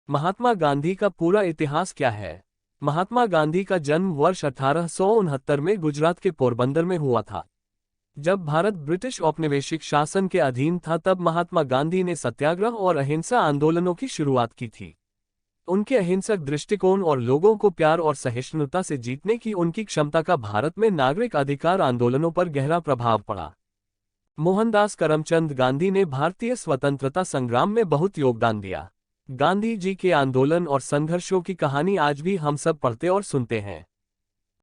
महात्मा गांधी का पूरा इतिहास क्या है? महात्मा गांधी का जन्म वर्ष 1869 में गुजरात के पोरबंदर में हुआ था। जब भारत ब्रिटिश औपनिवेशिक शासन के अधीन था तब महात्मा गांधी ने सत्याग्रह और अहिंसा आंदोलनों की शुरुआत की थी। उनके अहिंसक दृष्टिकोण और लोगों को प्यार और सहिष्णुता से जीतने की उनकी क्षमता का भारत में नागरिक अधिकार आंदोलनों पर गहरा प्रभाव पड़ा। मोहनदास करमचंद गांधी ने भारतीय स्वतंत्रता संग्राम में बहुत योगदान दिया। गांधी जी के आंदोलन और संघर्षों की कहानी आज भी हम सब पढ़ते और सुनते हैं।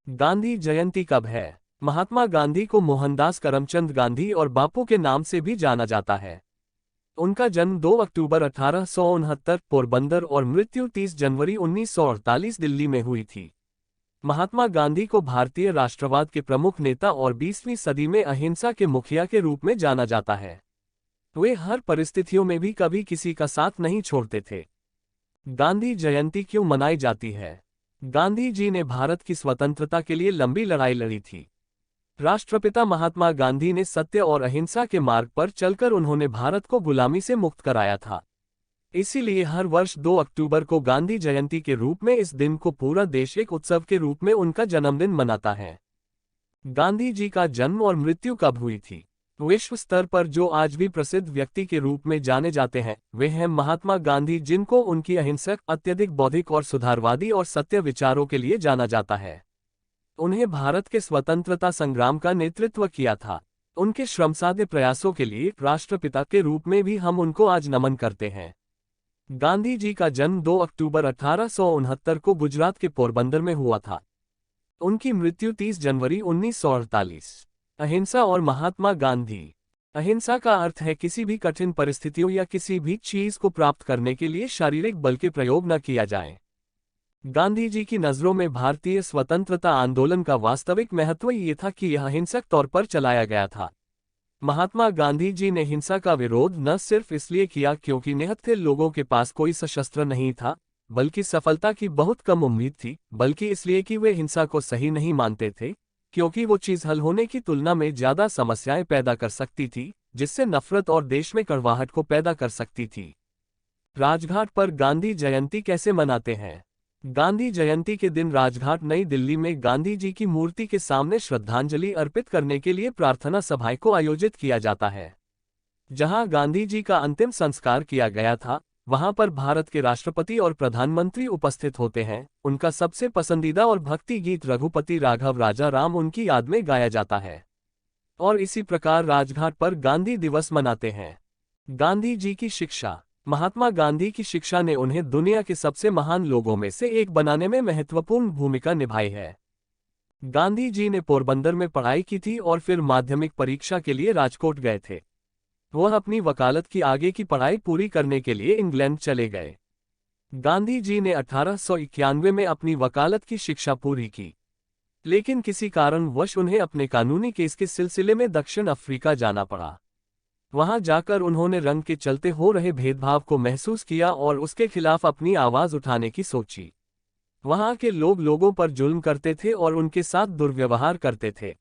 गांधी जयंती कब है? महात्मा गांधी को मोहनदास करमचंद गांधी और बापू के नाम से भी जाना जाता है। उनका जन्म 2 अक्टूबर 1869 पोरबंदर और मृत्यु 30 जनवरी 1948 दिल्ली में हुई थी। महात्मा गांधी को भारतीय राष्ट्रवाद के प्रमुख नेता और 20वीं सदी में अहिंसा के मुखिया के रूप में जाना जाता है। वे हर परिस्थितियों में भी कभी किसी का साथ नहीं छोड़ते थे। गांधी जयंती क्यों मनाई जाती है? गांधी जी ने भारत की स्वतंत्रता के लिए लंबी लड़ाई लड़ी थी। राष्ट्रपिता महात्मा गांधी ने सत्य और अहिंसा के मार्ग पर चलकर उन्होंने भारत को गुलामी से मुक्त कराया था। इसीलिए हर वर्ष 2 अक्टूबर को गांधी जयंती के रूप में इस दिन को पूरा देश एक उत्सव के रूप में उनका जन्मदिन मनाता है। गांधी जी का जन्म और मृत्यु कब हुई थी? विश्व स्तर पर जो आज भी प्रसिद्ध व्यक्ति के रूप में जाने जाते हैं वे हैं महात्मा गांधी, जिनको उनकी अहिंसक, अत्यधिक बौद्धिक और सुधारवादी और सत्य विचारों के लिए जाना जाता है। उन्हें भारत के स्वतंत्रता संग्राम का नेतृत्व किया था। उनके श्रमसाध्य प्रयासों के लिए राष्ट्रपिता के रूप में भी हम उनको आज नमन करते हैं। गांधी जी का जन्म 2 अक्टूबर 1869 को गुजरात के पोरबंदर में हुआ था। उनकी मृत्यु 30 जनवरी 1948। अहिंसा और महात्मा गांधी। अहिंसा का अर्थ है किसी भी कठिन परिस्थितियों या किसी भी चीज को प्राप्त करने के लिए शारीरिक बल के प्रयोग न किया जाए। गांधी जी की नज़रों में भारतीय स्वतंत्रता आंदोलन का वास्तविक महत्व ये था कि यह अहिंसक तौर पर चलाया गया था। महात्मा गांधी जी ने हिंसा का विरोध न सिर्फ इसलिए किया क्योंकि निहत्थे लोगों के पास कोई सशस्त्र नहीं था, बल्कि सफलता की बहुत कम उम्मीद थी, बल्कि इसलिए कि वे हिंसा को सही नहीं मानते थे, क्योंकि वो चीज हल होने की तुलना में ज्यादा समस्याएं पैदा कर सकती थी, जिससे नफरत और देश में कड़वाहट को पैदा कर सकती थी। राजघाट पर गांधी जयंती कैसे मनाते हैं? गांधी जयंती के दिन राजघाट नई दिल्ली में गांधी जी की मूर्ति के सामने श्रद्धांजलि अर्पित करने के लिए प्रार्थना सभाएं को आयोजित किया जाता है। जहां गांधी जी का अंतिम संस्कार किया गया था, वहां पर भारत के राष्ट्रपति और प्रधानमंत्री उपस्थित होते हैं। उनका सबसे पसंदीदा और भक्ति गीत रघुपति राघव राजा राम उनकी याद में गाया जाता है। और इसी प्रकार राजघाट पर गांधी दिवस मनाते हैं। गांधी जी की शिक्षा। महात्मा गांधी की शिक्षा ने उन्हें दुनिया के सबसे महान लोगों में से एक बनाने में महत्वपूर्ण भूमिका निभाई है। गांधी जी ने पोरबंदर में पढ़ाई की थी और फिर माध्यमिक परीक्षा के लिए राजकोट गए थे। वह अपनी वकालत की आगे की पढ़ाई पूरी करने के लिए इंग्लैंड चले गए। गांधी जी ने 1891 में अपनी वकालत की शिक्षा पूरी की, लेकिन किसी कारणवश उन्हें अपने कानूनी केस के सिलसिले में दक्षिण अफ्रीका जाना पड़ा। वहां जाकर उन्होंने रंग के चलते हो रहे भेदभाव को महसूस किया और उसके खिलाफ अपनी आवाज उठाने की सोची। वहां के लोग लोगों पर जुल्म करते थे और उनके साथ दुर्व्यवहार करते थे।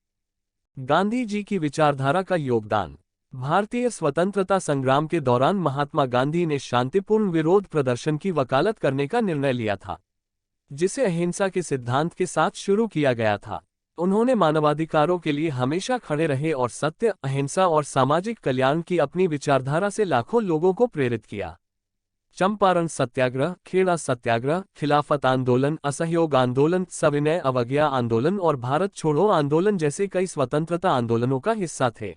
गांधी जी की विचारधारा का योगदान। भारतीय स्वतंत्रता संग्राम के दौरान महात्मा गांधी ने शांतिपूर्ण विरोध प्रदर्शन की वकालत करने का निर्णय लिया था, जिसे अहिंसा के सिद्धांत के साथ शुरू किया गया था। उन्होंने मानवाधिकारों के लिए हमेशा खड़े रहे और सत्य, अहिंसा और सामाजिक कल्याण की अपनी विचारधारा से लाखों लोगों को प्रेरित किया। चंपारण सत्याग्रह, खेड़ा सत्याग्रह, खिलाफत आंदोलन, असहयोग आंदोलन, सविनय अवज्ञा आंदोलन और भारत छोड़ो आंदोलन जैसे कई स्वतंत्रता आंदोलनों का हिस्सा थे।